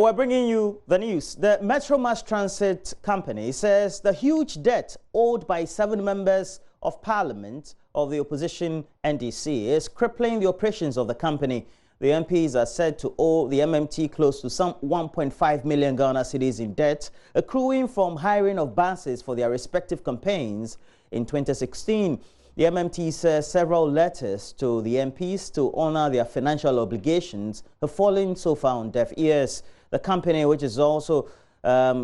We're bringing you the news. The Metro Mass Transit Company says the huge debt owed by 7 members of parliament of the opposition NDC is crippling the operations of the company. The MPs are said to owe the MMT close to some 1.5 million Ghana cedis in debt, accruing from hiring of buses for their respective campaigns in 2016. The MMT says several letters to the MPs to honor their financial obligations have fallen so far on deaf ears. The company, which is also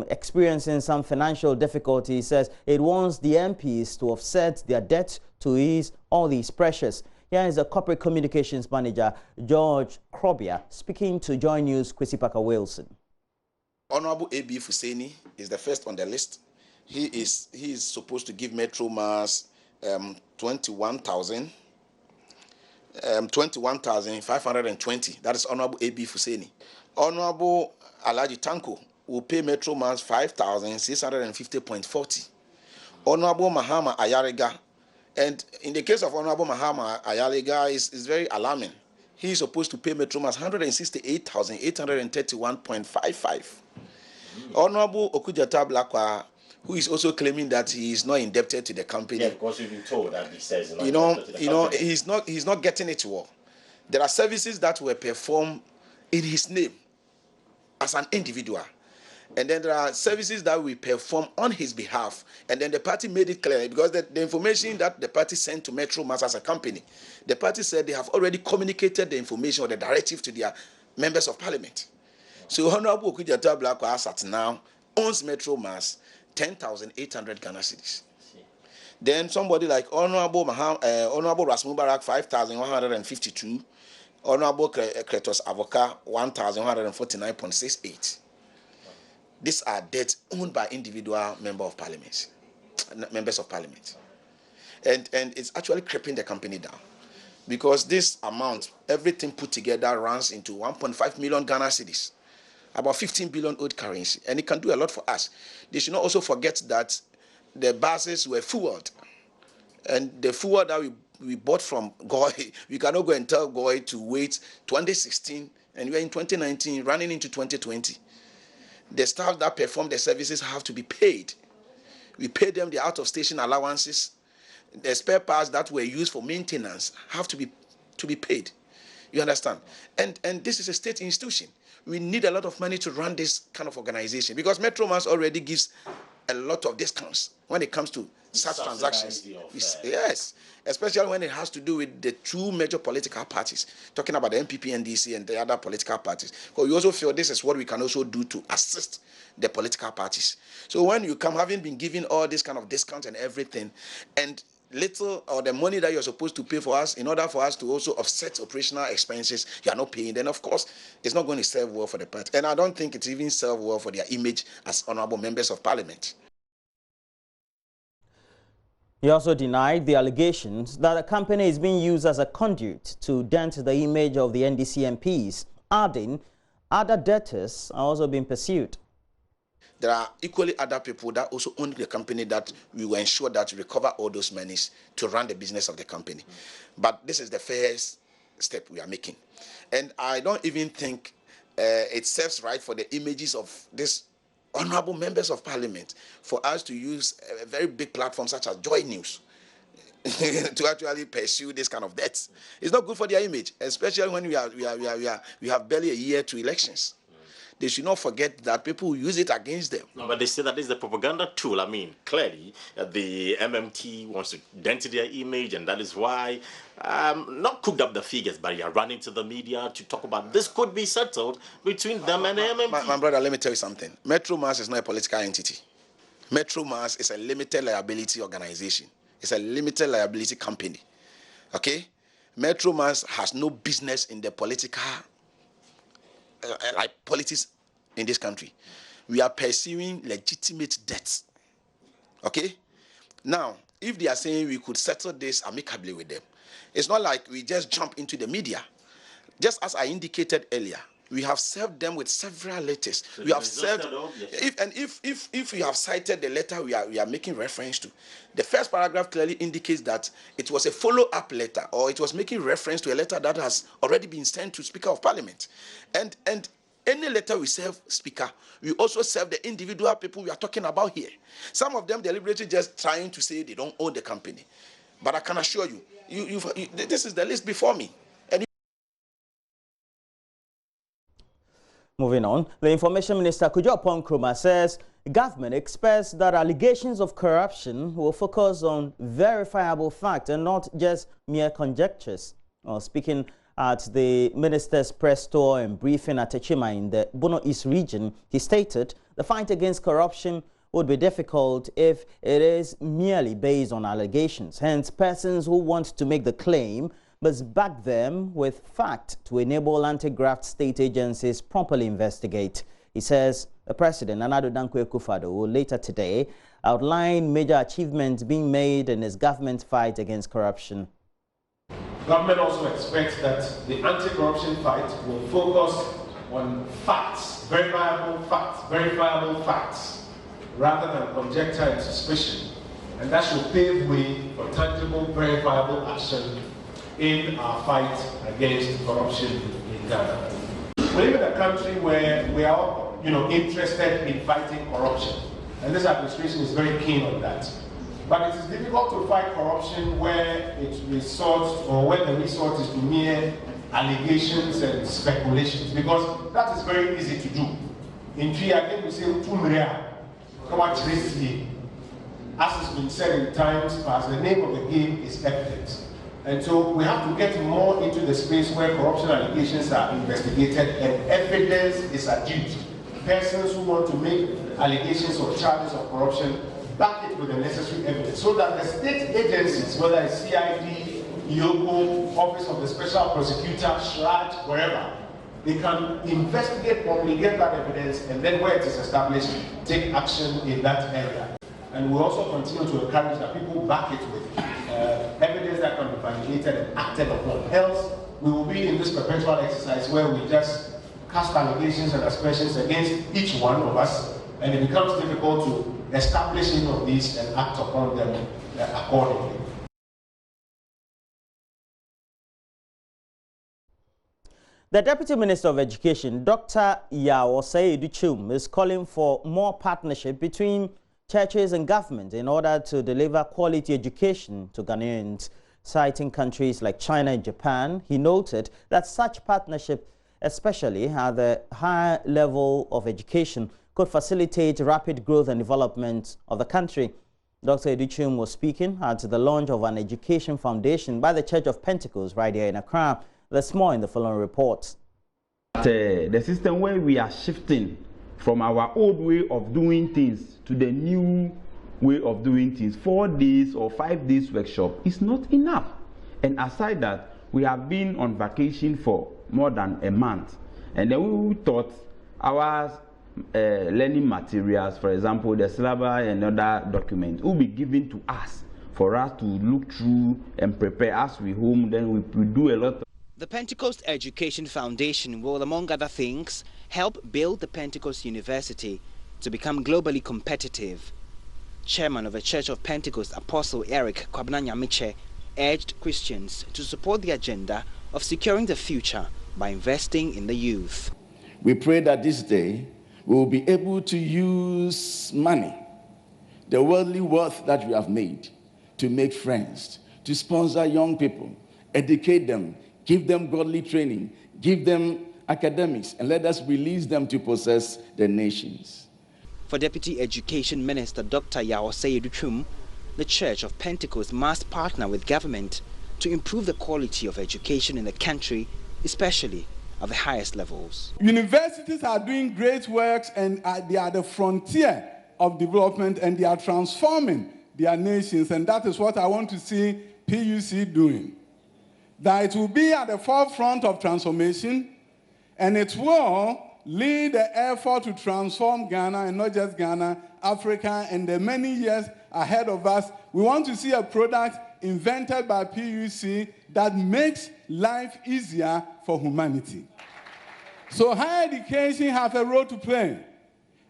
experiencing some financial difficulties, says it wants the MPs to offset their debt to ease all these pressures. Here is the corporate communications manager, George Krobia, speaking to JoyNews' Kwesi Parker Wilson. Honorable A.B. Fuseni is the first on the list. He is supposed to give Metro Mass 21,520. That is Honorable A.B. Fuseni. Honorable Alaji Tanko will pay Metro Mass 5,650.40. Honorable Mahama Ayariga, and in the case of Honorable Mahama Ayariga, is very alarming. He is supposed to pay Metro Mass 168,831.55. Honorable Okujata Blakwa, who is also claiming that he is not indebted to the company. Yeah, because we've been told that he says he's not indebted to the company. He's not getting it well. There are services that were performed in his name as an individual, and then there are services that we perform on his behalf, and then the party made it clear, because the information that the party sent to Metro Mass as a company, the party said they have already communicated the information or the directive to their members of parliament. So Honorable Okujata Blakwa as at now owns Metro Mass 10,800 Ghana cedis. Then somebody like Honorable Ras Mubarak 5,152, Honorable Kretos Avoka 1,149.68. These are debts owned by individual members of parliament, and it's actually crippling the company down, because this amount, everything put together, runs into 1.5 million Ghana cedis, about 15 billion old currency, and it can do a lot for us. They should not also forget that the buses were fueled, and the fuel that we bought from Goy, we cannot go and tell Goy to wait 2016, and we're in 2019, running into 2020. The staff that perform the services have to be paid. We pay them the out-of-station allowances. The spare parts that were used for maintenance have to be paid. You understand? And this is a state institution. We need a lot of money to run this kind of organization, because Metro Mass already gives a lot of discounts when it comes to such transactions. Yes, especially when it has to do with the two major political parties, talking about the MPP, NDC, and the other political parties. Because we also feel this is what we can also do to assist the political parties. So when you come, having been given all this kind of discount and everything, and little or the money that you're supposed to pay for us, in order for us to also offset operational expenses, you are not paying, then of course it's not going to serve well for the party. And I don't think it even serve well for their image as honorable members of parliament. He also denied the allegations that the company is being used as a conduit to dent the image of the NDC MPs, adding other debtors are also being pursued. There are equally other people that also own the company that we will ensure that we recover all those monies to run the business of the company. But this is the first step we are making. And I don't even think it serves right for the images of these honorable members of parliament for us to use a very big platform such as JoyNews to actually pursue this kind of debts. It's not good for their image, especially when we have barely a year to elections. They should not forget that people will use it against them. No, but they say that this is the propaganda tool. I mean, clearly, the MMT wants to dent their image, and that is why, not cooked up the figures, but you're running to the media to talk about this could be settled between them and the MMT. My brother, let me tell you something. Metro Mass is not a political entity. Metro Mass is a limited liability organization. It's a limited liability company. Okay? Metro Mass has no business in the political politics in this country. We are pursuing legitimate debts. Okay? Now, if they are saying we could settle this amicably with them, it's not like we just jump into the media. Just as I indicated earlier, we have served them with several letters. So we have served, if you have cited the letter we are making reference to, the first paragraph clearly indicates that it was a follow-up letter, or it was making reference to a letter that has already been sent to Speaker of Parliament. And any letter we serve speaker, we also serve the individual people we are talking about here. Some of them deliberately just trying to say they don't own the company. But I can assure you, this is the list before me. Moving on, the Information Minister Kujo Nkrumah says the government expects that allegations of corruption will focus on verifiable facts and not just mere conjectures. Speaking at the minister's press tour and briefing at Echima in the Bono East region, he stated the fight against corruption would be difficult if it is merely based on allegations. Hence, persons who want to make the claim must back them with fact to enable anti-graft state agencies properly investigate. He says the president, Nana Addo Dankwa Akufo-Addo, will later today outline major achievements being made in his government fight against corruption. Government also expects that the anti-corruption fight will focus on facts, verifiable facts, rather than conjecture and suspicion. And that should pave way for tangible, verifiable action in our fight against corruption in Ghana. We live in a country where we are all, interested in fighting corruption. And this administration is very keen on that. But it is difficult to fight corruption where it resorts, or when the resort is to mere allegations and speculations, because that is very easy to do. In Twi, again, we say, as has been said in times past, the name of the game is evidence. And so we have to get more into the space where corruption allegations are investigated and evidence is adduced. Persons who want to make allegations or charges of corruption back it with the necessary evidence so that the state agencies, whether it's CID, IOCO, Office of the Special Prosecutor, SHRAD, wherever, they can investigate properly, get that evidence, and then where it is established, take action in that area. And we also continue to encourage that people back it with evidence that can be validated and acted upon. Else, we will be in this perpetual exercise where we just cast allegations and aspersions against each one of us, and it becomes difficult to establish any of these and act upon them accordingly. The Deputy Minister of Education, Dr. Yaosei Educhum, is calling for more partnership between churches and government in order to deliver quality education to Ghanaians. Citing countries like China and Japan, he noted that such partnership, especially at the higher level of education, could facilitate rapid growth and development of the country. Dr. Educhum was speaking at the launch of an education foundation by the Church of Pentecost right here in Accra. There's more in the following report. The system where we are shifting from our old way of doing things to the new way of doing things, 4 days or 5 days workshop is not enough. And aside that, we have been on vacation for more than a month. And then we thought our learning materials, for example, the syllabus and other documents, will be given to us for us to look through and prepare as we home. Then we do a lot of. The Pentecost Education Foundation will, among other things, help build the Pentecost University to become globally competitive. Chairman of the Church of Pentecost, Apostle Eric Kwabena Nyamiche, urged Christians to support the agenda of securing the future by investing in the youth. We pray that this day we will be able to use money, the worldly wealth that we have made, to make friends, to sponsor young people, educate them, give them godly training, give them academics, and let us release them to possess the nations. For Deputy Education Minister Dr. Yaosei Educhum, the Church of Pentecost must partner with government to improve the quality of education in the country, especially at the highest levels. Universities are doing great works, and they are the frontier of development, and they are transforming their nations, and that is what I want to see PUC doing. That it will be at the forefront of transformation, and it will lead the effort to transform Ghana, and not just Ghana, Africa, and the many years ahead of us. We want to see a product invented by PUC that makes life easier for humanity. So higher education has a role to play,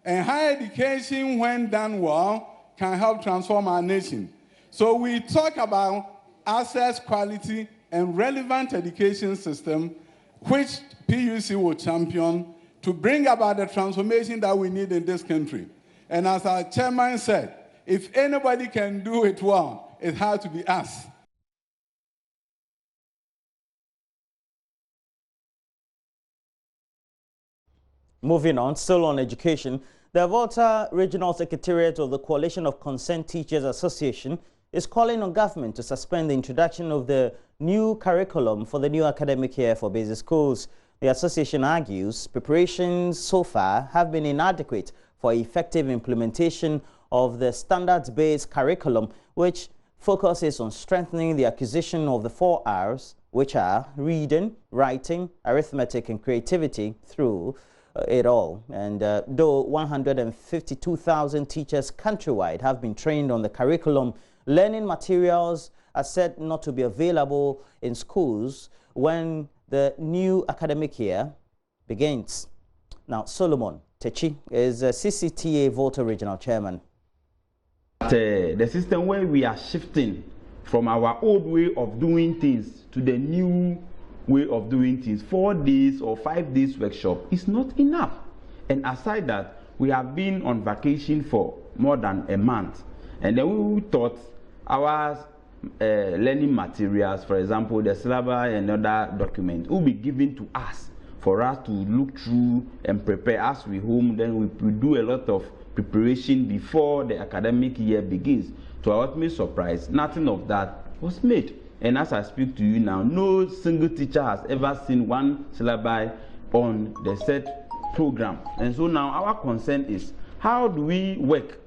and higher education, when done well, can help transform our nation. So we talk about access, quality, and relevant education system, which PUC will champion to bring about the transformation that we need in this country. And as our chairman said, if anybody can do it well, it has to be us. Moving on, still on education, the Volta Regional Secretariat of the Coalition of Concerned Teachers Association is calling on government to suspend the introduction of the new curriculum for the new academic year for basic schools. The association argues preparations so far have been inadequate for effective implementation of the standards-based curriculum, which focuses on strengthening the acquisition of the 4 R's, which are reading, writing, arithmetic, and creativity through it all. And though 152,000 teachers countrywide have been trained on the curriculum, learning materials are said not to be available in schools when the new academic year begins. Now, Solomon Techi is CCTA Volta Regional Chairman. The system where we are shifting from our old way of doing things to the new way of doing things, 4 days or 5 days workshop is not enough. And aside that, we have been on vacation for more than a month. And then we thought our learning materials, for example, the syllabus and other documents, will be given to us for us to look through and prepare as we home. Then we do a lot of preparation before the academic year begins. To our ultimate surprise, nothing of that was made. And as I speak to you now, no single teacher has ever seen one syllabus on the set program. And so now our concern is, how do we work?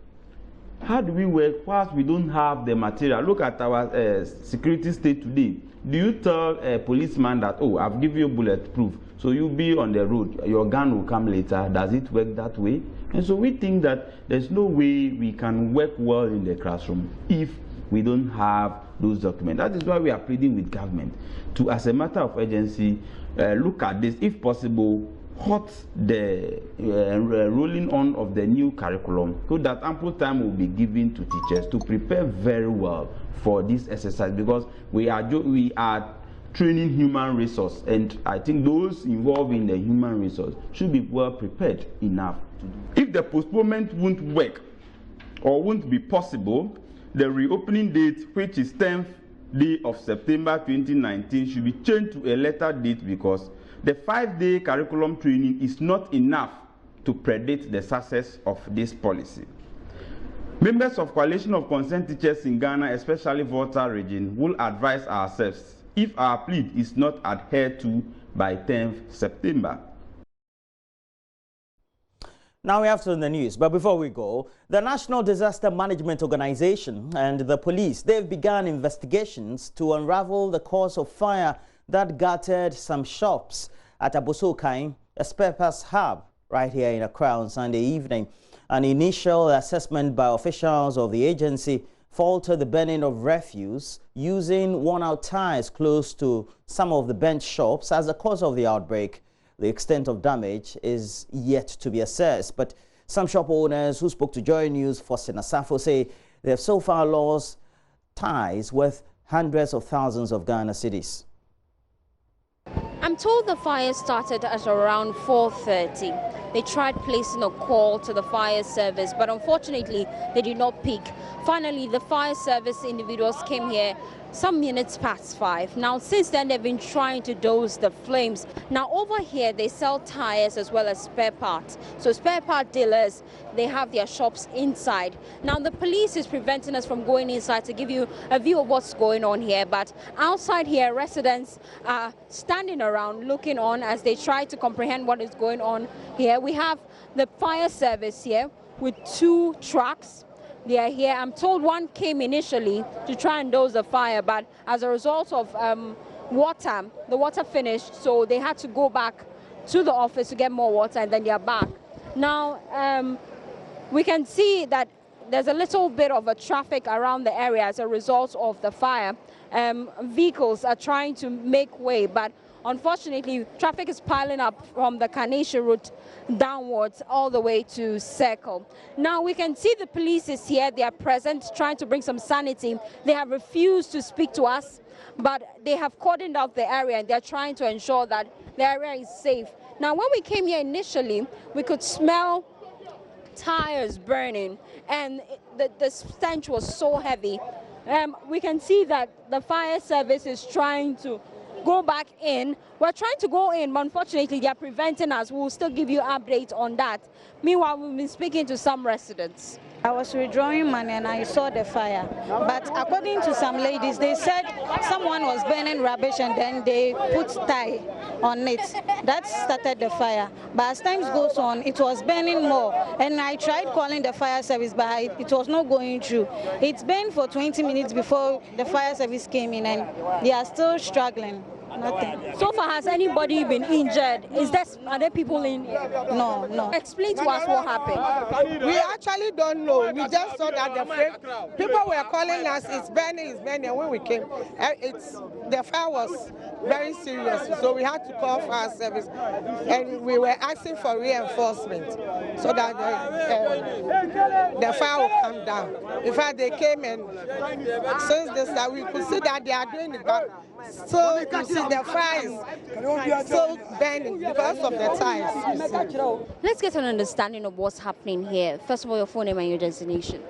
How do we work whilst we don't have the material? Look at our security state today. Do you tell a policeman that, oh, I've given you bulletproof, so you'll be on the road, your gun will come later? Does it work that way? And so we think that there's no way we can work well in the classroom if we don't have those documents. That is why we are pleading with government to, as a matter of urgency, look at this, if possible, halt the rolling on of the new curriculum so that ample time will be given to teachers to prepare very well for this exercise, because we are training human resource, and I think those involved in the human resource should be well prepared enough to do. If the postponement won't work or won't be possible, the reopening date, which is 10th day of September 2019, should be changed to a later date, because the 5-day curriculum training is not enough to predict the success of this policy. Members of Coalition of Concerned Teachers in Ghana, especially Volta region, will advise ourselves if our plea is not adhered to by 10th September. Now we have to the news, but before we go, the National Disaster Management Organization and the police, they've begun investigations to unravel the cause of fire that gutted some shops at Abosokai, a spare parts hub right here in Accra on Sunday evening. An initial assessment by officials of the agency faulted the burning of refuse using worn-out tires close to some of the burnt shops as the cause of the outbreak. The extent of damage is yet to be assessed, but some shop owners who spoke to JoyNews for Sinasafo say they have so far lost ties worth hundreds of thousands of Ghana cedis. I'm told the fire started at around 4:30. They tried placing a call to the fire service, but unfortunately they did not pick. Finally, the fire service individuals came here some minutes past 5. Now, since then, they've been trying to douse the flames. Now, over here, they sell tires as well as spare parts. So spare part dealers, they have their shops inside. Now, the police is preventing us from going inside to give you a view of what's going on here. But outside here, residents are standing around looking on as they try to comprehend what is going on here. We have the fire service here with 2 trucks. They are here. I'm told one came initially to try and douse the fire, but as a result of water, the water finished, so they had to go back to the office to get more water, and then they are back. Now, we can see that there's a little bit of a traffic around the area as a result of the fire. Vehicles are trying to make way, but unfortunately, traffic is piling up from the Kanesha route downwards all the way to Circle. Now, we can see the police is here. They are present, trying to bring some sanity. They have refused to speak to us, but they have cordoned off the area, and they're trying to ensure that the area is safe. Now, when we came here initially, we could smell tires burning, and the stench was so heavy. We can see that the fire service is trying to go back in. We're trying to go in, but unfortunately, they are preventing us. We'll still give you updates on that. Meanwhile, we've been speaking to some residents. I was withdrawing money and I saw the fire. But according to some ladies, they said someone was burning rubbish and then they put tie on it. That started the fire. But as time goes on, it was burning more. And I tried calling the fire service, but it was not going through. It burned for 20 minutes before the fire service came in, and they are still struggling. Nothing. So far, has anybody been injured? Are there people in? No, no. Explain to us what happened. We actually don't know. We just saw that people were calling us, it's burning. And when we came, the fire was very serious. So we had to call fire service. And we were asking for reinforcement so that the fire will come down. In fact, they came and since this time, we could see that they are doing it back. So you see the fire is so burning because of the tires. Let's get an understanding of what's happening here. First of all, your full name and your designation.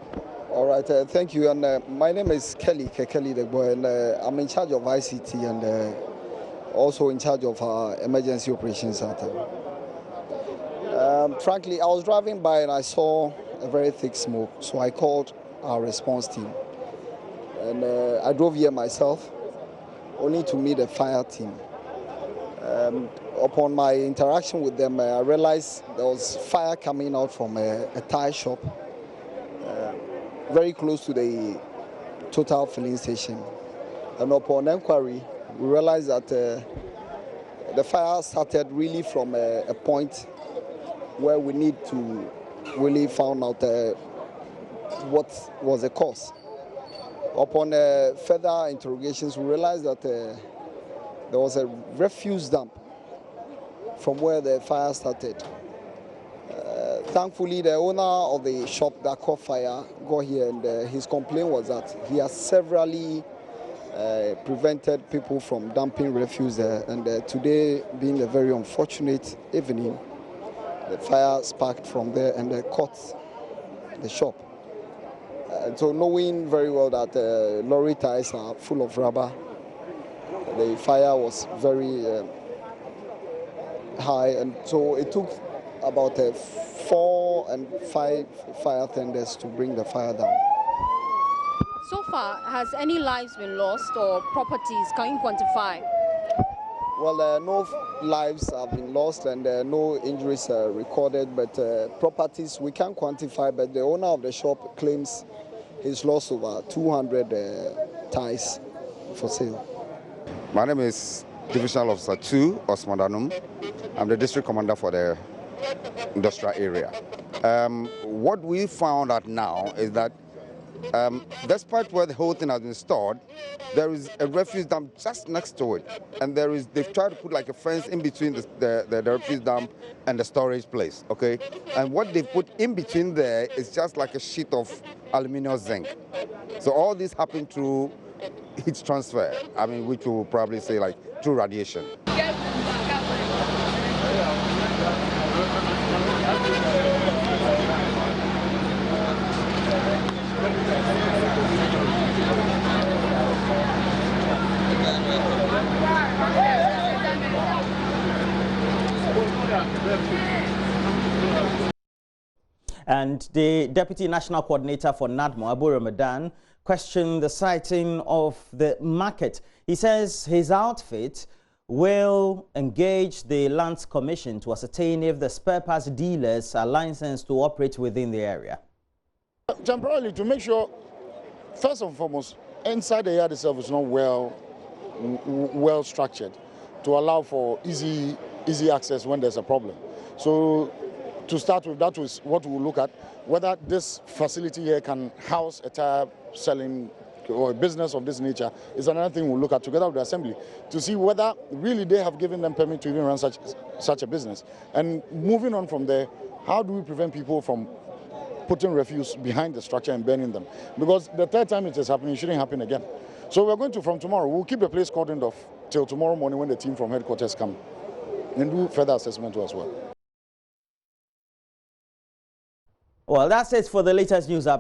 All right, thank you. And my name is Kelly Degbo, and I'm in charge of ICT and also in charge of our emergency operations center. Frankly, I was driving by and I saw a very thick smoke, so I called our response team. And I drove here myself, only to meet a fire team. Upon my interaction with them, I realized there was fire coming out from a tire shop very close to the Total filling station. And upon inquiry, we realized that the fire started really from a point where we need to really find out what was the cause. Upon further interrogations, we realized that there was a refuse dump from where the fire started. Thankfully, the owner of the shop that caught fire got here, and his complaint was that he has severally prevented people from dumping refuse there. And today, being a very unfortunate evening, the fire sparked from there and caught the shop. So knowing very well that lorry tires are full of rubber, the fire was very high, and so it took about 4 and 5 fire tenders to bring the fire down. So far, has any lives been lost or properties? Can you quantify? Well, no lives have been lost and no injuries recorded, but properties we can't quantify, but the owner of the shop claims he's lost over 200 ties for sale. My name is Divisional Officer 2, Osman Danum. I'm the district commander for the industrial area. What we found out now is that despite where the whole thing has been stored, there is a refuse dump just next to it. And they've tried to put like a fence in between the refuse dump and the storage place, okay? And what they put in between there is just like a sheet of aluminum zinc. So all this happened through heat transfer, I mean, which we will probably say like through radiation. And the Deputy National Coordinator for NADMO, Abu Ramadan, questioned the siting of the market. He says his outfit will engage the Lands Commission to ascertain if the spare parts dealers are licensed to operate within the area. Temporarily, to make sure, first and foremost, inside the yard itself is not well structured to allow for easy access when there's a problem. So to start with, that was what we'll look at, whether this facility here can house a tire selling or a business of this nature is another thing we'll look at together with the Assembly to see whether really they have given them permit to even run such a business. And moving on from there, how do we prevent people from putting refuse behind the structure and burning them? Because the third time it is happening, it shouldn't happen again. So we're going to, from tomorrow, we'll keep the place cordoned off till tomorrow morning when the team from headquarters come and do further assessment as well. Well, that's it for the latest news update.